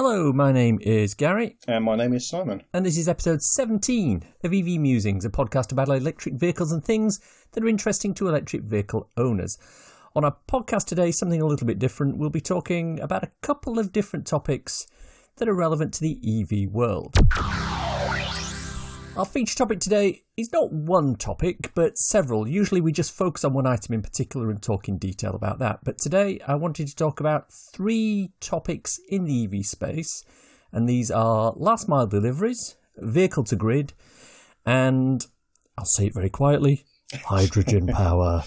Hello, my name is Gary. And my name is Simon. And this is episode 17 of EV Musings, a podcast about electric vehicles and things that are interesting to electric vehicle owners. On our podcast today, something a little bit different. We'll be talking about a couple of different topics that are relevant to the EV world. Our feature topic today is not one topic, but several. Usually we just focus on one item in particular and talk in detail about that. But today I wanted to talk about three topics in the EV space. And these are last mile deliveries, vehicle to grid, and, I'll say it very quietly, hydrogen power.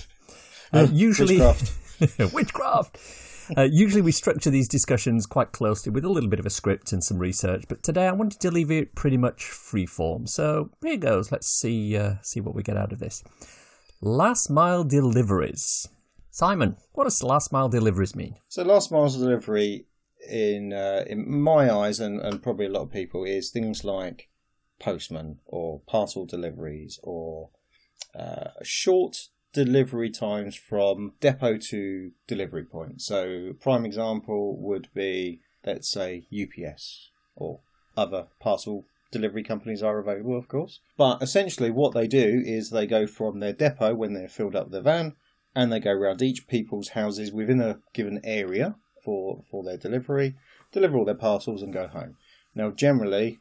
Usually, witchcraft. Usually we structure these discussions quite closely with a little bit of a script and some research, but today I wanted to leave it pretty much freeform. So here goes. Let's see what we get out of this. Last mile deliveries. Simon, what does last mile deliveries mean? So last mile delivery, in my eyes and probably a lot of people, is things like postman or parcel deliveries or short delivery times from depot to delivery point. So prime example would be, let's say, UPS or other parcel delivery companies are available, of course. But essentially what they do is they go from their depot when they're filled up their van, and they go around each people's houses within a given area for their delivery, deliver all their parcels and go home. Now generally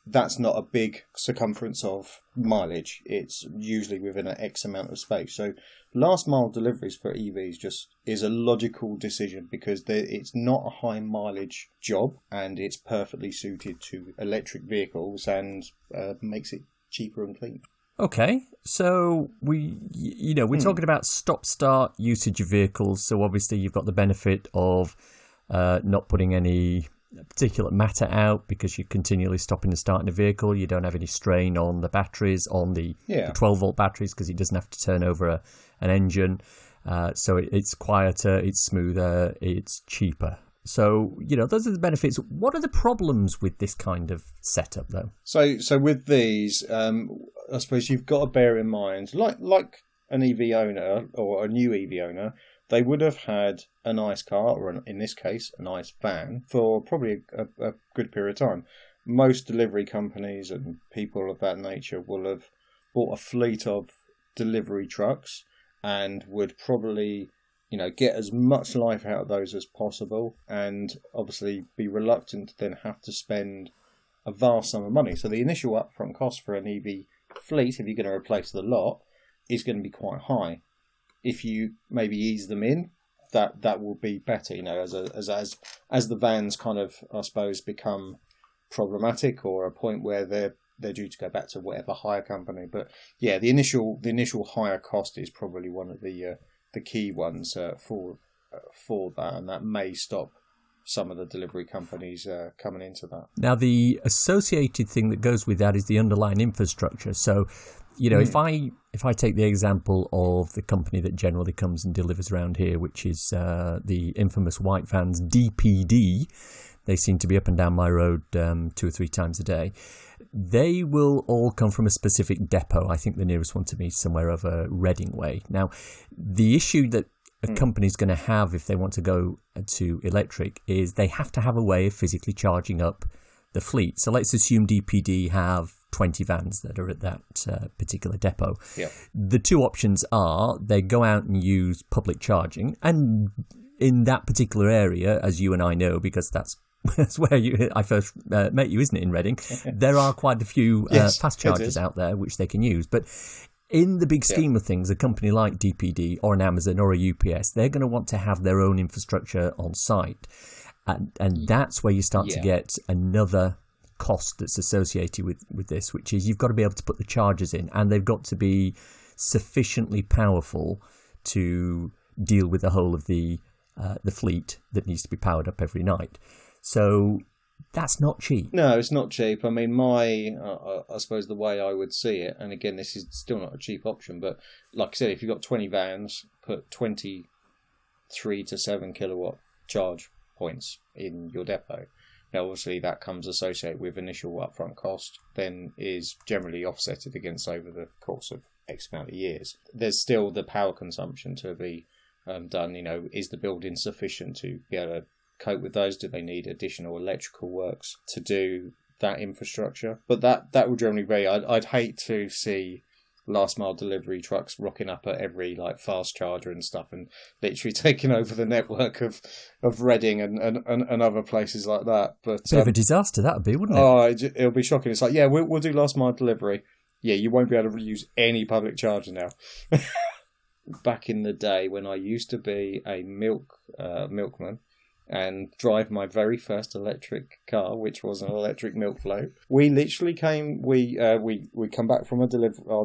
that's not a big circumference of mileage. It's usually within an X amount of space. So last mile deliveries for EVs just is a logical decision because it's not a high mileage job and it's perfectly suited to electric vehicles and makes it cheaper and cleaner. Okay, so we're talking about stop-start usage of vehicles. So obviously you've got the benefit of not putting any particulate matter out because you're continually stopping and starting the vehicle. You don't have any strain on the batteries, on the 12-volt batteries, because it doesn't have to turn over an engine. So it's quieter, it's smoother, it's cheaper. So, those are the benefits. What are the problems with this kind of setup, though? So with these, I suppose you've got to bear in mind, like an EV owner or a new EV owner, they would have had a nice car, or in this case, a nice van, for probably a good period of time. Most delivery companies and people of that nature will have bought a fleet of delivery trucks and would probably, get as much life out of those as possible, and obviously be reluctant to then have to spend a vast sum of money. So the initial upfront cost for an EV fleet, if you're going to replace the lot, is going to be quite high. If you maybe ease them in, that will be better. As the vans kind of, I suppose, become problematic or a point where they're due to go back to whatever hire company. But yeah, the initial hire cost is probably one of the key ones for that, and that may stop some of the delivery companies coming into that. Now, the associated thing that goes with that is the underlying infrastructure. So, if I take the example of the company that generally comes and delivers around here, which is the infamous white vans, DPD, they seem to be up and down my road 2 or 3 times a day. They will all come from a specific depot. I think the nearest one to me is somewhere over Reading way. Now, the issue that a company's going to have if they want to go to electric is they have to have a way of physically charging up the fleet. So let's assume DPD have 20 vans that are at that particular depot. Yeah. The two options are they go out and use public charging, and in that particular area, as you and I know, because that's where I first met you, isn't it, in Reading? There are quite a few fast chargers out there which they can use. But in the big scheme of things, a company like DPD or an Amazon or a UPS, they're going to want to have their own infrastructure on site. And that's where you start to get another cost that's associated with this, which is you've got to be able to put the chargers in, and they've got to be sufficiently powerful to deal with the whole of the fleet that needs to be powered up every night. So that's not cheap. No, it's not cheap. I mean, I suppose the way I would see it, and again, this is still not a cheap option, but like I said, if you've got 20 vans, put 23 to 7 kilowatt charge points in your depot. Now, obviously, that comes associated with initial upfront cost, then is generally offsetted against over the course of X amount of years. There's still the power consumption to be done. Is the building sufficient to be able to cope with those? Do they need additional electrical works to do that infrastructure? But that will generally be. I'd hate to see last mile delivery trucks rocking up at every like fast charger and stuff and literally taking over the network of Reading and other places like that. But bit of a disaster that would be, wouldn't it? Oh, it'll be shocking. It's like, yeah, we'll do last mile delivery. Yeah, you won't be able to use any public charger now. Back in the day when I used to be a milkman and drive my very first electric car, which was an electric milk float, we literally we come back from our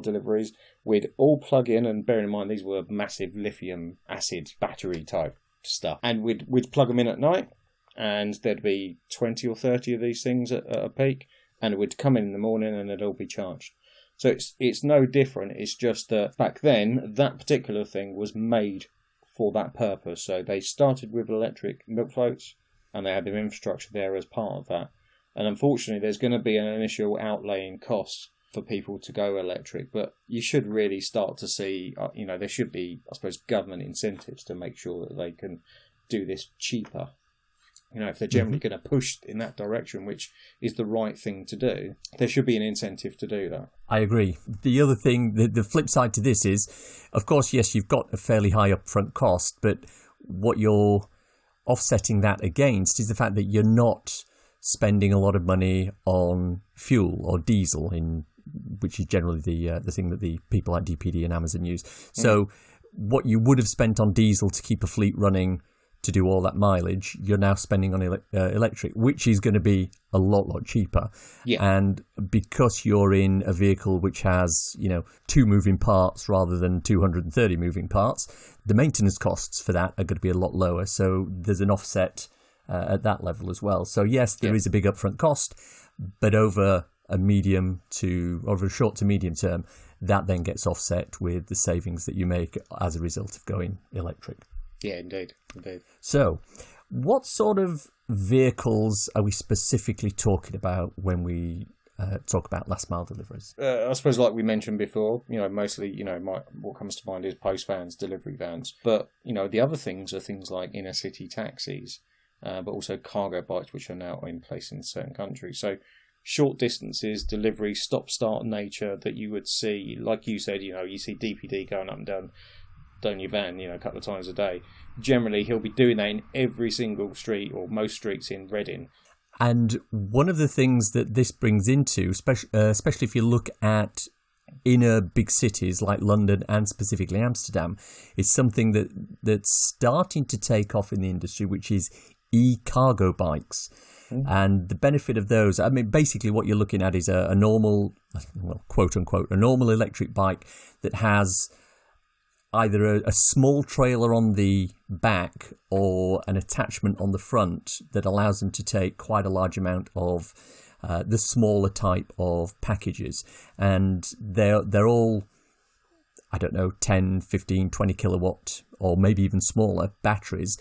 deliveries, we'd all plug in, and bearing in mind these were massive lithium acid battery type stuff, and we'd plug them in at night, and there'd be 20 or 30 of these things at a peak, and it would come in the morning and they'd all be charged. So it's no different. It's just that back then, that particular thing was made for that purpose. So they started with electric milk floats, and they had the infrastructure there as part of that. And unfortunately, there's going to be an initial outlay in costs for people to go electric. But you should really start to see, there should be, I suppose, government incentives to make sure that they can do this cheaper. If they're generally going to push in that direction, which is the right thing to do, there should be an incentive to do that. I agree. The other thing, the flip side to this is, of course, yes, you've got a fairly high upfront cost, but what you're offsetting that against is the fact that you're not spending a lot of money on fuel or diesel, which is generally the thing that the people like DPD and Amazon use. So what you would have spent on diesel to keep a fleet running to do all that mileage, you're now spending on electric, which is going to be a lot cheaper. Yeah. And because you're in a vehicle which has, 2 moving parts rather than 230 moving parts, the maintenance costs for that are going to be a lot lower. So there's an offset at that level as well. So yes, there is a big upfront cost, but over a short to medium term, that then gets offset with the savings that you make as a result of going electric. Yeah, indeed. So, what sort of vehicles are we specifically talking about when we talk about last mile deliveries? I suppose, like we mentioned before, mostly, what comes to mind is post vans, delivery vans. But, the other things are things like inner city taxis, but also cargo bikes, which are now in place in certain countries. So, short distances, delivery, stop-start nature that you would see, like you said, you see DPD going up and down your van, a couple of times a day. Generally, he'll be doing that in every single street or most streets in Reading. And one of the things that this brings into, especially if you look at inner big cities like London and specifically Amsterdam, is something that's starting to take off in the industry, which is e-cargo bikes. And the benefit of those, basically what you're looking at is a normal, quote unquote, a normal electric bike that has either a small trailer on the back or an attachment on the front that allows them to take quite a large amount of the smaller type of packages. And they're all, 10, 15, 20 kilowatt or maybe even smaller batteries,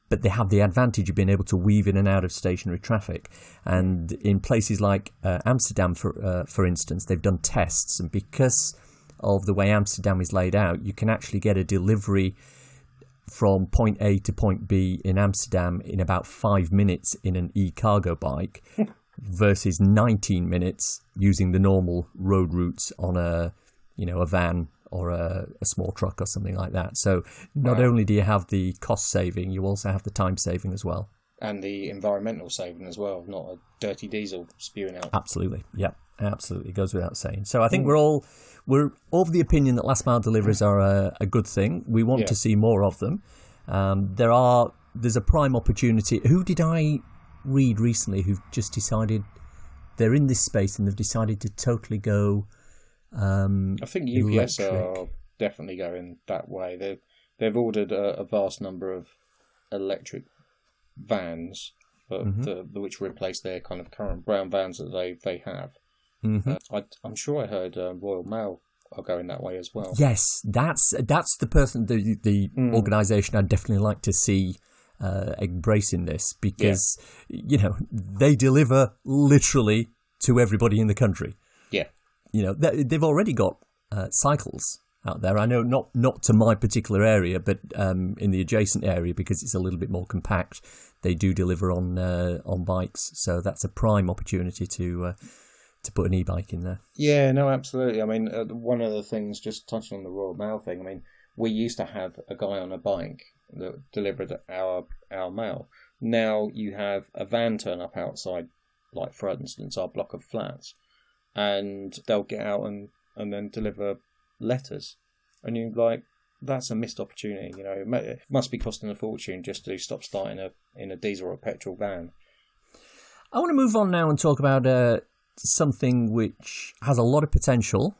but they have the advantage of being able to weave in and out of stationary traffic. And in places like Amsterdam, for instance, they've done tests, and because of the way Amsterdam is laid out, you can actually get a delivery from point A to point B in Amsterdam in about 5 minutes in an e-cargo bike versus 19 minutes using the normal road routes on a van or a small truck or something like that. So not only do you have the cost saving, you also have the time saving as well. And the environmental saving as well, not a dirty diesel spewing out. Absolutely, yeah, absolutely. It goes without saying. So I think we're of the opinion that last mile deliveries are a good thing. We want to see more of them. There's a prime opportunity. Who did I read recently who've just decided they're in this space and they've decided to totally go I think UPS are definitely going that way. They've ordered a vast number of electric vans which replace their kind of current brown vans that they have. I'm sure I heard Royal Mail are going that way as well. Yes, that's the person, the organisation I'd definitely like to see embracing this, because they deliver literally to everybody in the country. Yeah, they've already got cycles out there. I know not to my particular area, but in the adjacent area, because it's a little bit more compact, they do deliver on bikes. So that's a prime opportunity to put an e-bike in there. Yeah, no, absolutely. I mean, one of the things, just touching on the Royal Mail thing, I mean, we used to have a guy on a bike that delivered our mail. Now you have a van turn up outside, like for instance, our block of flats, and they'll get out and then deliver letters. And you're like, that's a missed opportunity. You know, it must be costing a fortune just to stop starting in a diesel or a petrol van. I want to move on now and talk about something which has a lot of potential,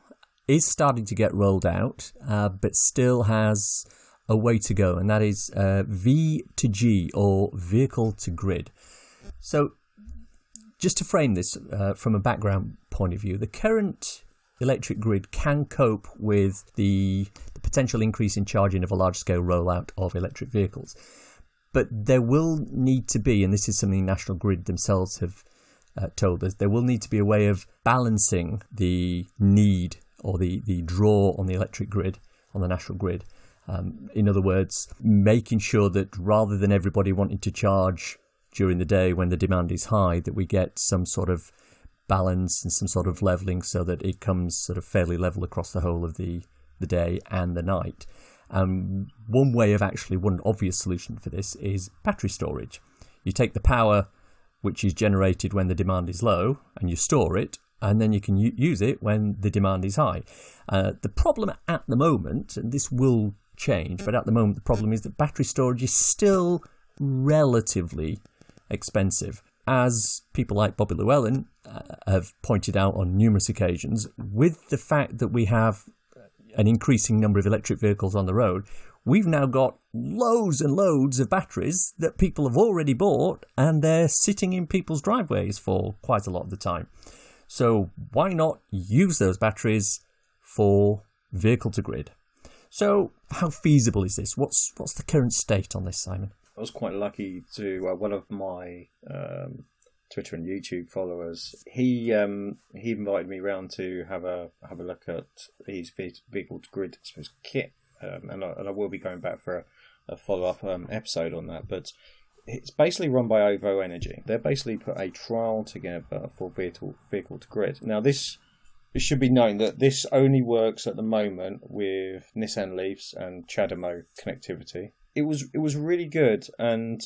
is starting to get rolled out, but still has a way to go, and that is V2G, or vehicle to grid. So just to frame this from a background point of view, the current electric grid can cope with the potential increase in charging of a large-scale rollout of electric vehicles. But there will need to be, and this is something National Grid themselves have told us, there will need to be a way of balancing the need or the draw on the electric grid, on the national grid. In other words, making sure that rather than everybody wanting to charge during the day when the demand is high, that we get some sort of balance and some sort of levelling so that it comes sort of fairly level across the whole of the day and the night. One obvious solution for this is battery storage. You take the power which is generated when the demand is low and you store it, and then you can use it when the demand is high. The problem at the moment, and this will change, but at the moment the problem is that battery storage is still relatively expensive. As people like Bobby Llewellyn have pointed out on numerous occasions, with the fact that we have an increasing number of electric vehicles on the road, we've now got loads and loads of batteries that people have already bought, and they're sitting in people's driveways for quite a lot of the time. So why not use those batteries for vehicle to grid? So how feasible is this? What's the current state on this, Simon? I was quite lucky to one of my Twitter and YouTube followers. He invited me round to have a look at his vehicle to grid kit, and I will be going back for a follow up episode on that. But it's basically run by OVO Energy. They basically put a trial together for vehicle to grid. Now it should be known that this only works at the moment with Nissan Leafs and CHAdeMO connectivity. It was really good, and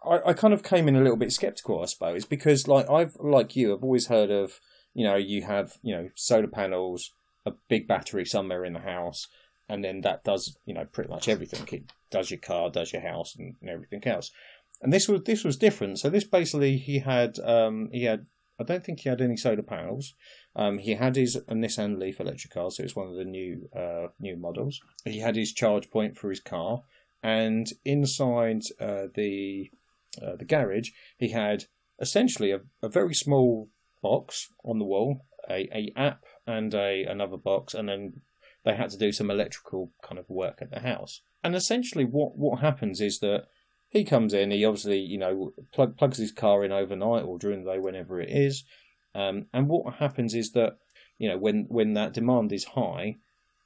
I kind of came in a little bit skeptical, I suppose, because I've always heard of, you have, solar panels, a big battery somewhere in the house, and then that does, pretty much everything. It does your car, does your house, and everything else. And this was different. So this basically he had I don't think he had any solar panels. He had his Nissan Leaf electric car, so it's one of the new models. He had his charge point for his car. And inside the garage, he had essentially a very small box on the wall, a app and another box, and then they had to do some electrical kind of work at the house. And essentially what happens is that he comes in, he obviously, plugs his car in overnight or during the day, whenever it is. And what happens is that, when that demand is high,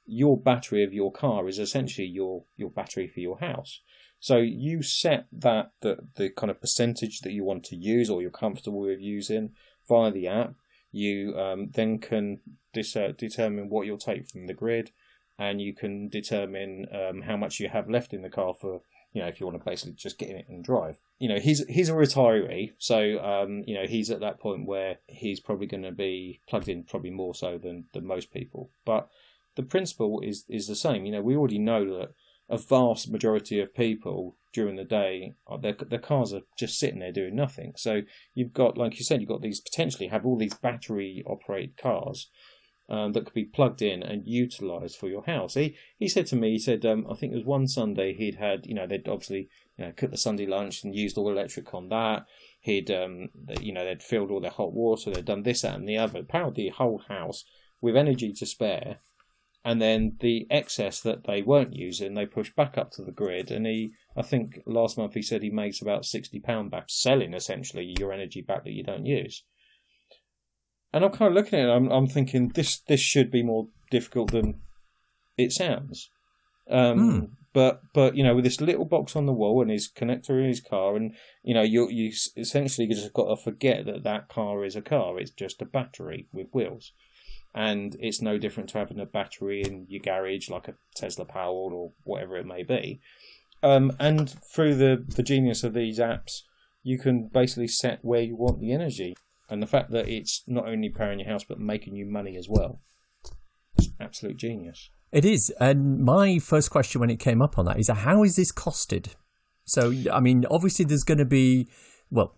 your battery of your car is essentially your battery for your house. So you set the kind of percentage that you want to use or you're comfortable with using via the app. You then can determine what you'll take from the grid, and you can determine how much you have left in the car for, if you want to basically just get in it and drive. He's a retiree, so he's at that point where he's probably going to be plugged in probably more so than most people. But the principle is the same. We already know that a vast majority of people during the day, their cars are just sitting there doing nothing. So you've got, like you said, you've got these potentially have all these battery operated cars that could be plugged in and utilised for your house. He said to me, I think it was one Sunday he'd had, they'd obviously cooked the Sunday lunch and used all electric on that. They'd filled all their hot water, they'd done this, that and the other, powered the whole house with energy to spare. And then the excess that they weren't using, they pushed back up to the grid. And I think last month he said he makes about £60 back selling essentially your energy back that you don't use. And I'm kind of looking at it, I'm thinking this should be more difficult than it sounds. But with this little box on the wall and his connector in his car, and you essentially just got to forget that car is a car. It's just a battery with wheels, and it's no different to having a battery in your garage, like a Tesla Powerwall or whatever it may be. And through the genius of these apps, you can basically set where you want the energy, and the fact that it's not only powering your house but making you money as well. It's absolute genius. It is. And my first question when it came up on that is, how is this costed? So, I mean, obviously there's going to be, well,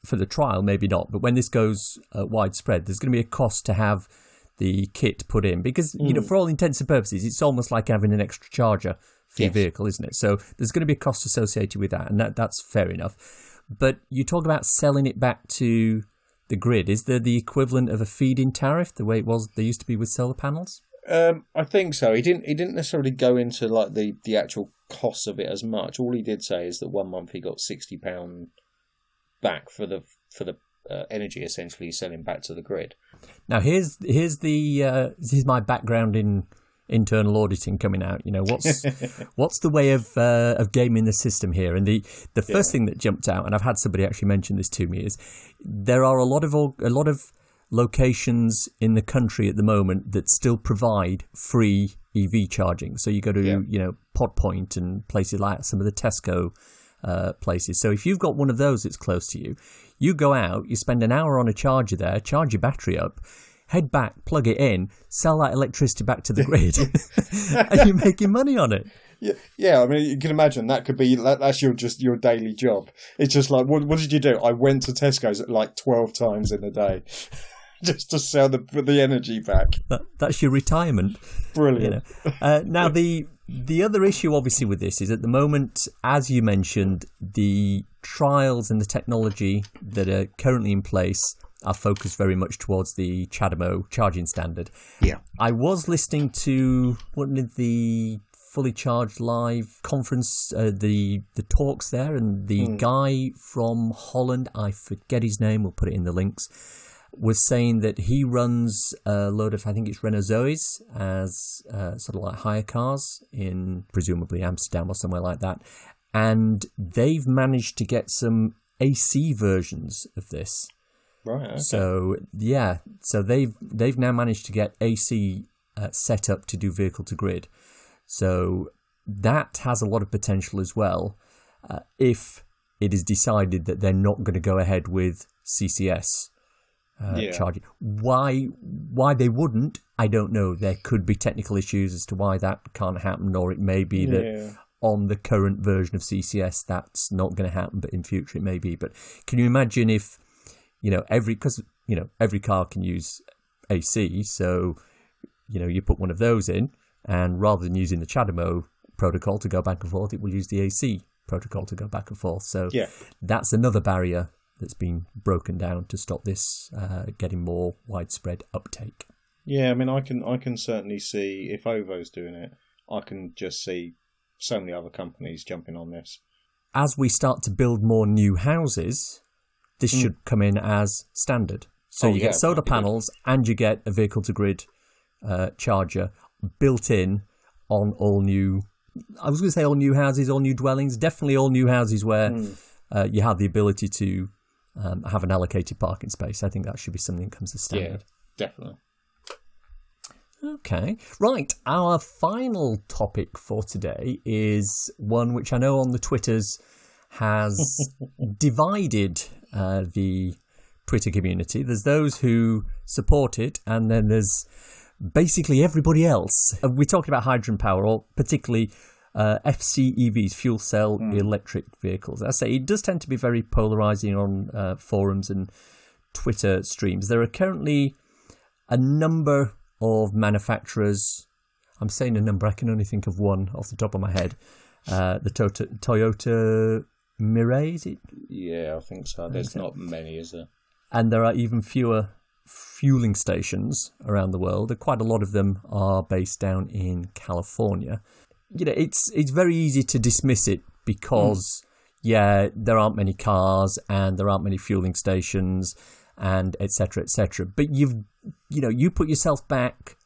for the trial, maybe not, but when this goes widespread, there's going to be a cost to have the kit put in because, for all intents and purposes, it's almost like having an extra charger for your vehicle, isn't it? So there's going to be a cost associated with that, and that's fair enough. But you talk about selling it back to the grid. Is there the equivalent of a feed-in tariff, the way it was they used to be with solar panels? I think so. He didn't necessarily go into like the actual costs of it as much. All he did say is that 1 month he got £60 back for the energy essentially selling back to the grid. Now here's my background in internal auditing coming out. What's the way of gaming the system here? And the first thing that jumped out, and I've had somebody actually mention this to me, is there are a lot of locations in the country at the moment that still provide free EV charging. So you go to Pod Point and places like some of the Tesco places. So if you've got one of those that's close to you, you go out, you spend an hour on a charger there, charge your battery up, head back, plug it in, sell that electricity back to the grid, and you're making money on it. Yeah. I mean, you can imagine that's your daily job. It's just like, what did you do? I went to Tesco's like 12 times in a day. Just to sell the energy back. That's your retirement. Brilliant. Now, the other issue, obviously, with this is at the moment, as you mentioned, the trials and the technology that are currently in place are focused very much towards the CHAdeMO charging standard. Yeah. I was listening to the Fully Charged Live conference, the talks there, and the guy from Holland, I forget his name, we'll put it in the links, was saying that he runs a load of, I think it's Renault Zoes as sort of like hire cars in presumably Amsterdam or somewhere like that. And they've managed to get some AC versions of this. Right. Okay. So, yeah. So they've now managed to get AC set up to do vehicle to grid. So that has a lot of potential as well if it is decided that they're not going to go ahead with CCS. Charging. Why they wouldn't, I don't know. There could be technical issues as to why that can't happen, or it may be that on the current version of CCS that's not going to happen, but in future it may be. But can you imagine if every car can use AC, so you put one of those in, and rather than using the CHAdeMO protocol to go back and forth, it will use the AC protocol to go back and forth. So that's another barrier that's been broken down to stop this getting more widespread uptake. Yeah, I mean, I can certainly see if OVO's doing it, I can just see so many other companies jumping on this. As we start to build more new houses, this should come in as standard. So you get solar panels and you get a vehicle to grid charger built in on all new, I was going to say all new houses, all new dwellings, definitely all new houses where you have the ability to have an allocated parking space. I think that should be something that comes as standard. Yeah, definitely. Okay, right. Our final topic for today is one which I know on the Twitters has divided the Twitter community. There's those who support it, and then there's basically everybody else. We're talking about hydrogen power, or particularly FCEVs, fuel cell electric vehicles. I say it does tend to be very polarizing on forums and Twitter streams. There are currently a number of manufacturers. I'm saying a number, I can only think of one off the top of my head. The Toyota Mirai, is it? Yeah, I think so. There's not many, is there? And there are even fewer fueling stations around the world. Quite a lot of them are based down in California. It's very easy to dismiss it because, there aren't many cars and there aren't many fueling stations and et cetera, et cetera. But you put yourself back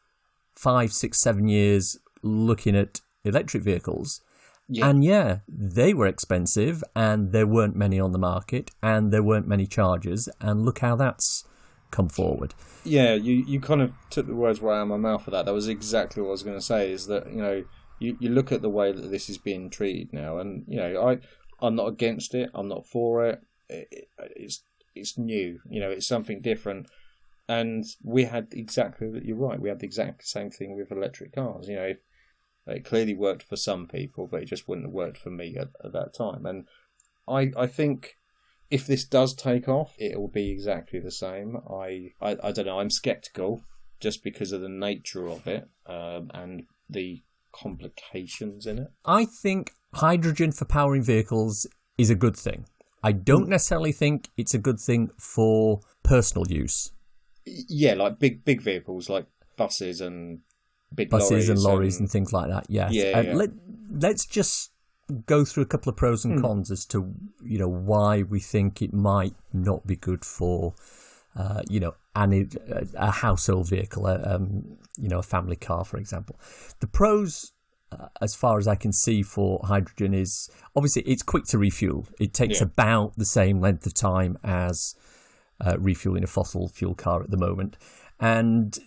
5, 6, 7 years, looking at electric vehicles. Yeah. And they were expensive, and there weren't many on the market, and there weren't many chargers, and look how that's come forward. Yeah, you kind of took the words right out of my mouth for that. That was exactly what I was going to say, is that, you look at the way that this is being treated now, and, I'm not against it, I'm not for it. It's new, it's something different. And we had you're right, we had the exact same thing with electric cars. It clearly worked for some people, but it just wouldn't have worked for me at that time. And I think if this does take off, it will be exactly the same. I don't know, I'm sceptical just because of the nature of it and the complications in it. I think hydrogen for powering vehicles is a good thing. I don't necessarily think it's a good thing for personal use. Yeah, like big vehicles, like buses and lorries and things like that. Yes. Yeah. Let's just go through a couple of pros and cons as to why we think it might not be good for a household vehicle, a family car, for example. The pros, as far as I can see, for hydrogen is obviously it's quick to refuel. It takes about the same length of time as refueling a fossil fuel car at the moment, and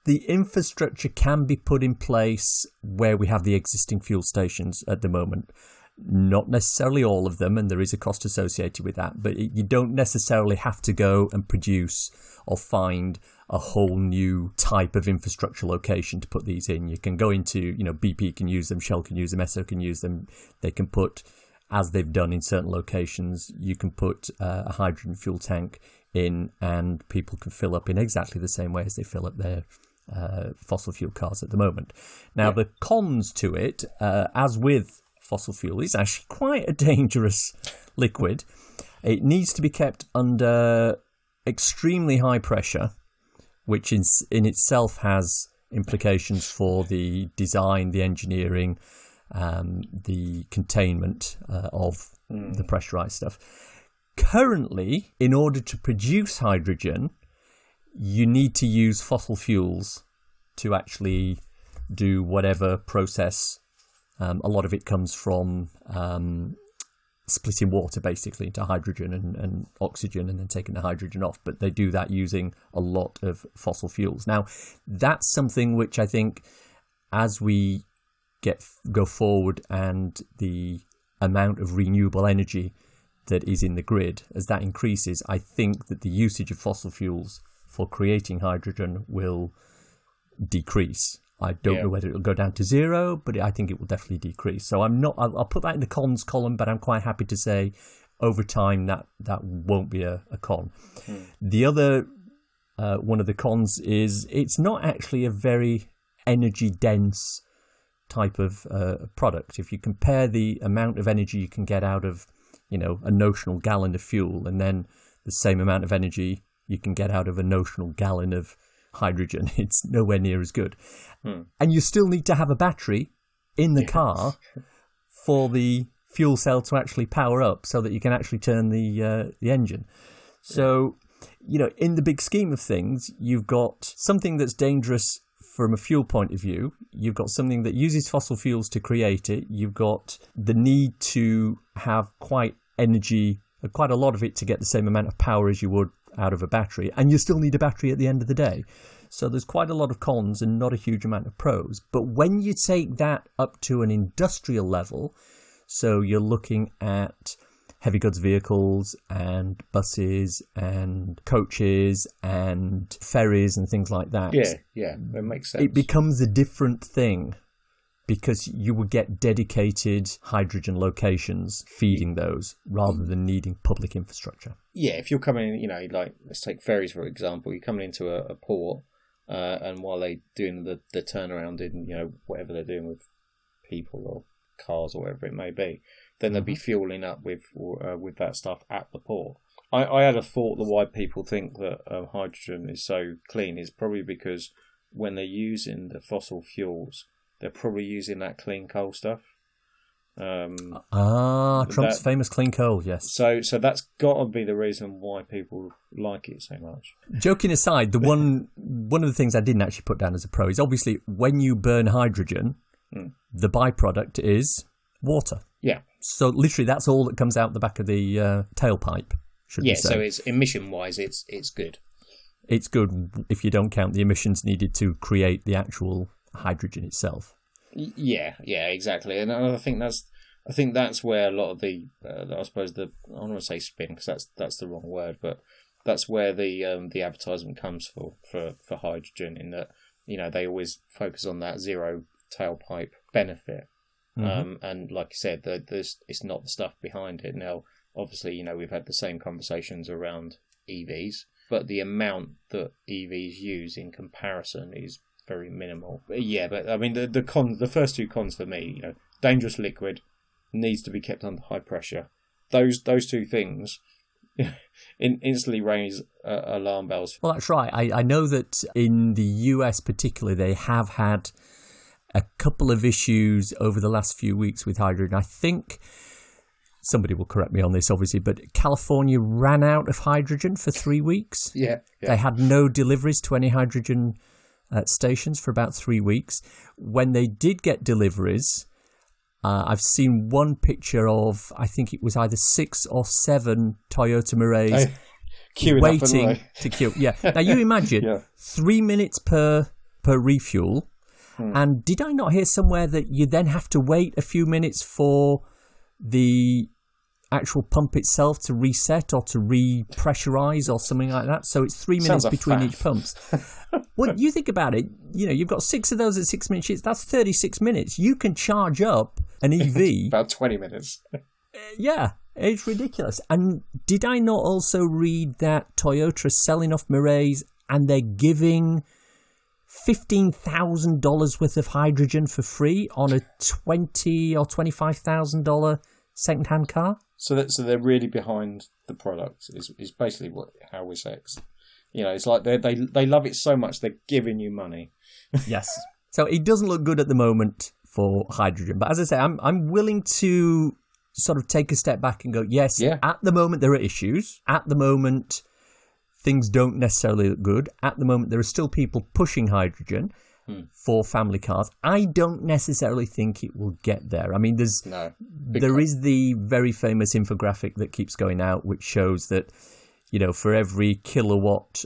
the infrastructure can be put in place where we have the existing fuel stations at the moment. Not necessarily all of them, and there is a cost associated with that, but you don't necessarily have to go and produce or find a whole new type of infrastructure location to put these in. You can go into, BP can use them, Shell can use them, Esso can use them. They can put, as they've done in certain locations, you can put a hydrogen fuel tank in, and people can fill up in exactly the same way as they fill up their fossil fuel cars at the moment. Now, the cons to it, as with fossil fuel, is actually quite a dangerous liquid. It needs to be kept under extremely high pressure, which in itself has implications for the design, the engineering, the containment of the pressurized stuff. Currently, in order to produce hydrogen, you need to use fossil fuels to actually do whatever process. A lot of it comes from splitting water basically into hydrogen and oxygen and then taking the hydrogen off. But they do that using a lot of fossil fuels. Now, that's something which I think as we go forward and the amount of renewable energy that is in the grid, as that increases, I think that the usage of fossil fuels for creating hydrogen will decrease. I don't know whether it'll go down to zero, but I think it will definitely decrease. So I'll put that in the cons column, but I'm quite happy to say over time that won't be a con. The other one of the cons is it's not actually a very energy dense type of product. If you compare the amount of energy you can get out of a notional gallon of fuel, and then the same amount of energy you can get out of a notional gallon of hydrogen, it's nowhere near as good. And you still need to have a battery in the car for the fuel cell to actually power up so that you can actually turn the engine. So, in the big scheme of things, you've got something that's dangerous from a fuel point of view. You've got something that uses fossil fuels to create it. You've got the need to have quite a lot of it to get the same amount of power as you would out of a battery, and you still need a battery at the end of the day. So there's quite a lot of cons and not a huge amount of pros. But when you take that up to an industrial level, so you're looking at heavy goods vehicles and buses and coaches and ferries and things like that. Yeah, that makes sense. It becomes a different thing, because you would get dedicated hydrogen locations feeding those rather than needing public infrastructure. Yeah, if you're coming in, like let's take ferries for example. You're coming into a port, and while they're doing the turnaround in whatever they're doing with people or cars or whatever it may be, then they'll be fueling up with that stuff at the port. I had a thought that why people think that hydrogen is so clean is probably because when they're using the fossil fuels, they're probably using that clean coal stuff. Trump's famous clean coal, yes. So that's got to be the reason why people like it so much. Joking aside, the one of the things I didn't actually put down as a pro is obviously when you burn hydrogen, the byproduct is water. Yeah. So literally that's all that comes out the back of the tailpipe, should we say. So it's emission-wise, it's good. It's good if you don't count the emissions needed to create the actual hydrogen itself. Yeah, exactly. And I think that's where a lot of the I suppose I don't want to say spin because that's the wrong word, but that's where the advertisement comes for hydrogen, in that, you know, they always focus on that zero tailpipe benefit. And like you said, it's not the stuff behind it. Now, obviously, you know, we've had the same conversations around EVs, but the amount that EVs use in comparison is very minimal. But I mean, the first two cons for me, you know, dangerous liquid, needs to be kept under high pressure. Those two things instantly raise alarm bells. Well, that's right. I know that in the US particularly, they have had a couple of issues over the last few weeks with hydrogen. I think somebody will correct me on this, obviously, but California ran out of hydrogen for 3 weeks. Yeah. They had no deliveries to any hydrogen stations for about 3 weeks. When they did get deliveries, I've seen one picture of, I think it was either 6 or 7 Toyota Mirays waiting to queue. Yeah. Now you imagine 3 minutes per refuel. And did I not hear somewhere that you then have to wait a few minutes for the actual pump itself to reset or to repressurize or something like that? So it's 3 minutes between each pumps. Well, you think about it, you know, you've got 6 of those at 6 minute shifts. That's 36 minutes. You can charge up an EV. About 20 minutes. Yeah, it's ridiculous. And did I not also read that Toyota is selling off Mirays and they're giving $15,000 worth of hydrogen for free on a $20,000 or $25,000 second-hand car? So they're really behind the product. Is basically how we say it. You know, it's like they love it so much they're giving you money. Yes. So it doesn't look good at the moment for hydrogen, but as I say, I'm willing to sort of take a step back and go, yes, at the moment there are issues. At the moment, things don't necessarily look good. At the moment, there are still people pushing hydrogen for family cars. I don't necessarily think it will get there. I mean, there is the very famous infographic that keeps going out, which shows that, you know, for every kilowatt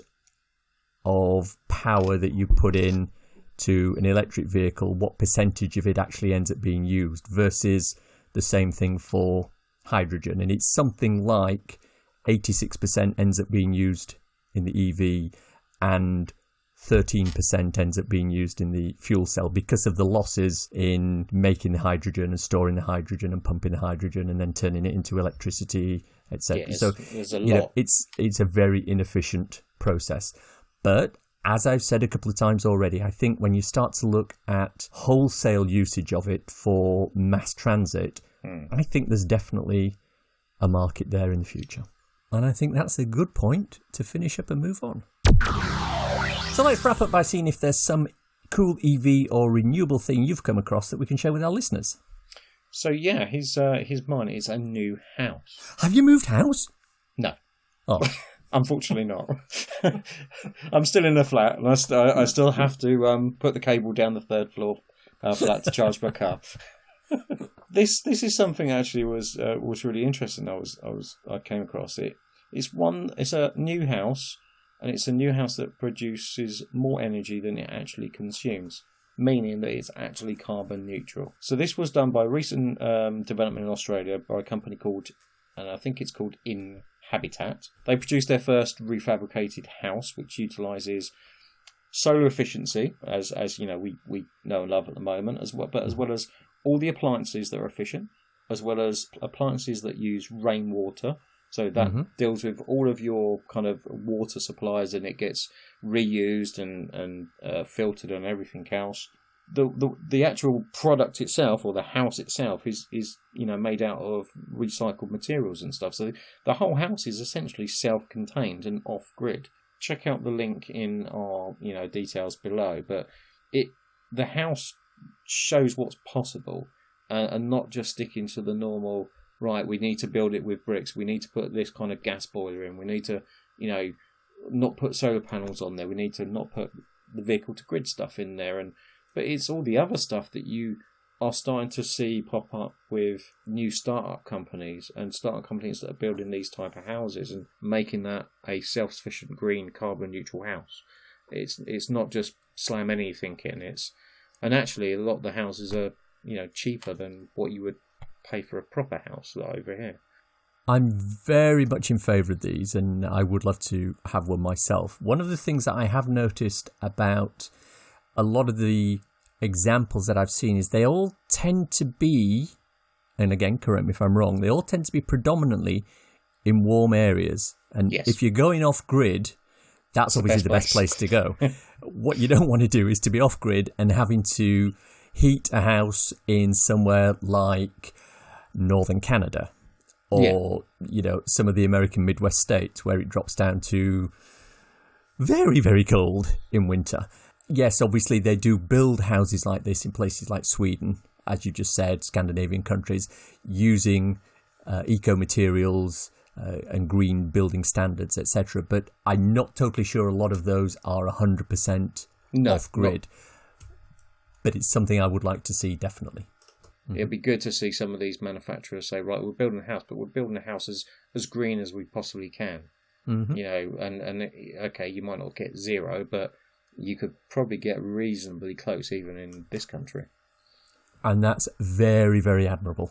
of power that you put in to an electric vehicle, what percentage of it actually ends up being used versus the same thing for hydrogen. And it's something like 86% ends up being used in the EV and 13% ends up being used in the fuel cell because of the losses in making the hydrogen and storing the hydrogen and pumping the hydrogen and then turning it into electricity, etc. Yeah, so there's a lot. know, it's a very inefficient process. But as I've said a couple of times already, I think when you start to look at wholesale usage of it for mass transit, I think there's definitely a market there in the future. And I think that's a good point to finish up and move on. So let's wrap up by seeing if there's some cool EV or renewable thing you've come across that we can share with our listeners. So yeah, his mine is a new house. Have you moved house? No. Oh. Unfortunately not. I'm still in a flat, and I still have to put the cable down the third floor flat to charge my car. This is something actually was really interesting. I came across it. It's a new house, and it's a new house that produces more energy than it actually consumes, meaning that it's actually carbon neutral. So this was done by recent development in Australia by a company called, and I think it's called Habitat. They produced their first refabricated house, which utilises solar efficiency, as you know we know and love at the moment, as well as all the appliances that are efficient, as well as appliances that use rainwater. So that deals with all of your kind of water supplies, and it gets reused and filtered and everything else. The actual product itself, or the house itself, is made out of recycled materials and stuff. So the whole house is essentially self-contained and off-grid. Check out the link in our details below. But the house shows what's possible, and not just sticking to the normal, right, we need to build it with bricks, we need to put this kind of gas boiler in, we need to, not put solar panels on there, we need to not put the vehicle to grid stuff in there, but it's all the other stuff that you are starting to see pop up with new startup companies that are building these type of houses and making that a self-sufficient green carbon neutral house. It's not just slam anything in, and actually a lot of the houses are cheaper than what you would pay for a proper house over here. I'm very much in favour of these, and I would love to have one myself. One of the things that I have noticed about a lot of the examples that I've seen is they all tend to be, and again, correct me if I'm wrong, they all tend to be predominantly in warm areas. And yes. If you're going off-grid, that's obviously the best place to go. What you don't want to do is to be off-grid and having to heat a house in somewhere like northern Canada. Or, some of the American Midwest states where it drops down to very, very cold in winter. Yes, obviously they do build houses like this in places like Sweden, as you just said, Scandinavian countries, using eco-materials and green building standards, etc. But I'm not totally sure a lot of those are 100% off-grid. But it's something I would like to see, definitely. It'd be good to see some of these manufacturers say, right, we're building a house, but we're building a house as green as we possibly can. Mm-hmm. And okay, you might not get zero, but you could probably get reasonably close even in this country. And that's very, very admirable.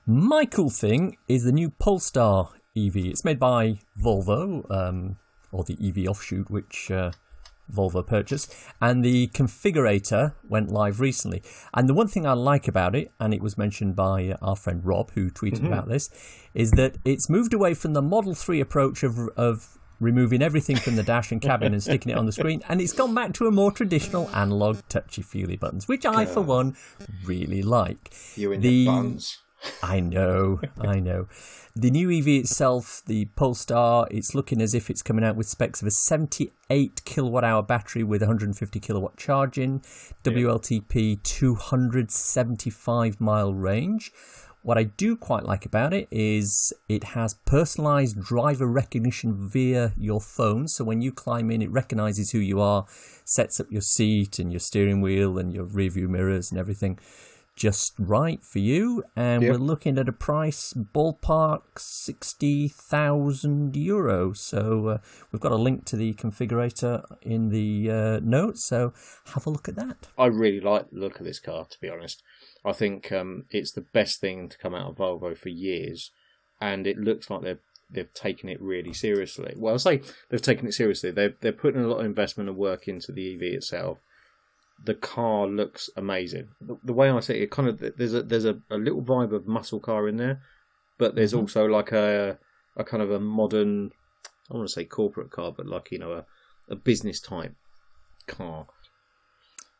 My cool thing is the new Polestar EV. It's made by Volvo, or the EV offshoot, which Volvo purchased, and the configurator went live recently. And the one thing I like about it, and it was mentioned by our friend Rob, who tweeted about this, is that it's moved away from the Model 3 approach of removing everything from the dash and cabin and sticking it on the screen, and it's gone back to a more traditional analog touchy-feely buttons, which I, for one, really like. You and your buttons. I know. The new EV itself, the Polestar, it's looking as if it's coming out with specs of a 78 kilowatt-hour battery with 150 kilowatt charging, WLTP 275-mile range. What I do quite like about it is it has personalised driver recognition via your phone. So when you climb in, it recognises who you are, sets up your seat and your steering wheel and your rear view mirrors and everything just right for you. And we're looking at a price ballpark €60,000. So we've got a link to the configurator in the notes. So have a look at that. I really like the look of this car, to be honest. I think it's the best thing to come out of Volvo for years, and it looks like they've taken it really seriously. Well, I'll say they've taken it seriously. They're putting a lot of investment and work into the EV itself. The car looks amazing. The way I see it, kind of there's a little vibe of muscle car in there, but there's also like a kind of a modern, I want to say corporate car, but like a business type car.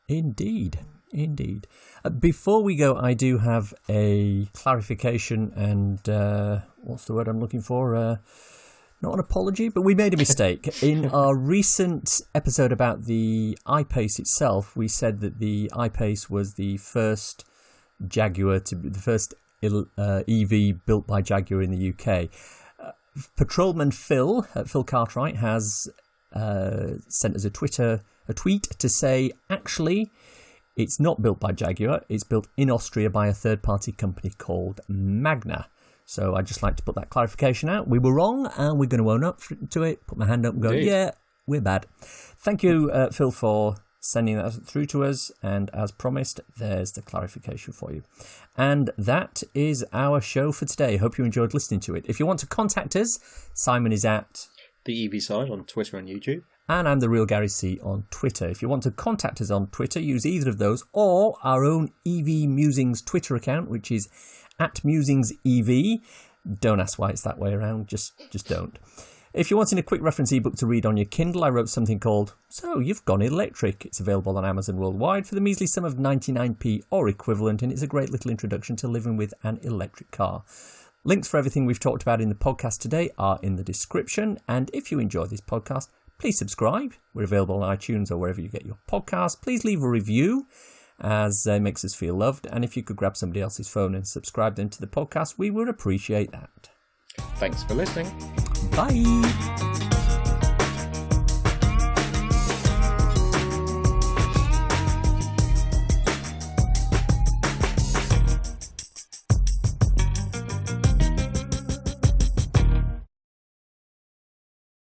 Indeed. Before we go, I do have a clarification and what's the word I'm looking for? Not an apology, but we made a mistake. In our recent episode about the I-Pace itself, we said that the I-Pace was the first Jaguar to be the first EV built by Jaguar in the UK. Patrolman Phil Cartwright has sent us a tweet to say, actually, it's not built by Jaguar. It's built in Austria by a third-party company called Magna. So I'd just like to put that clarification out. We were wrong, and we're going to own up to it, put my hand up and go, yeah, we're bad. Thank you, Phil, for sending that through to us. And as promised, there's the clarification for you. And that is our show for today. Hope you enjoyed listening to it. If you want to contact us, Simon is at The EV Side on Twitter and YouTube. And I'm The Real Gary C on Twitter. If you want to contact us on Twitter, use either of those or our own EV Musings Twitter account, which is @MusingsEV. Don't ask why it's that way around, just don't. If you're wanting a quick reference ebook to read on your Kindle, I wrote something called So You've Gone Electric. It's available on Amazon worldwide for the measly sum of 99p or equivalent, and it's a great little introduction to living with an electric car. Links for everything we've talked about in the podcast today are in the description, and if you enjoy this podcast, please subscribe. We're available on iTunes or wherever you get your podcasts. Please leave a review. as it makes us feel loved. And if you could grab somebody else's phone and subscribe them to the podcast, we would appreciate that. Thanks for listening. Bye.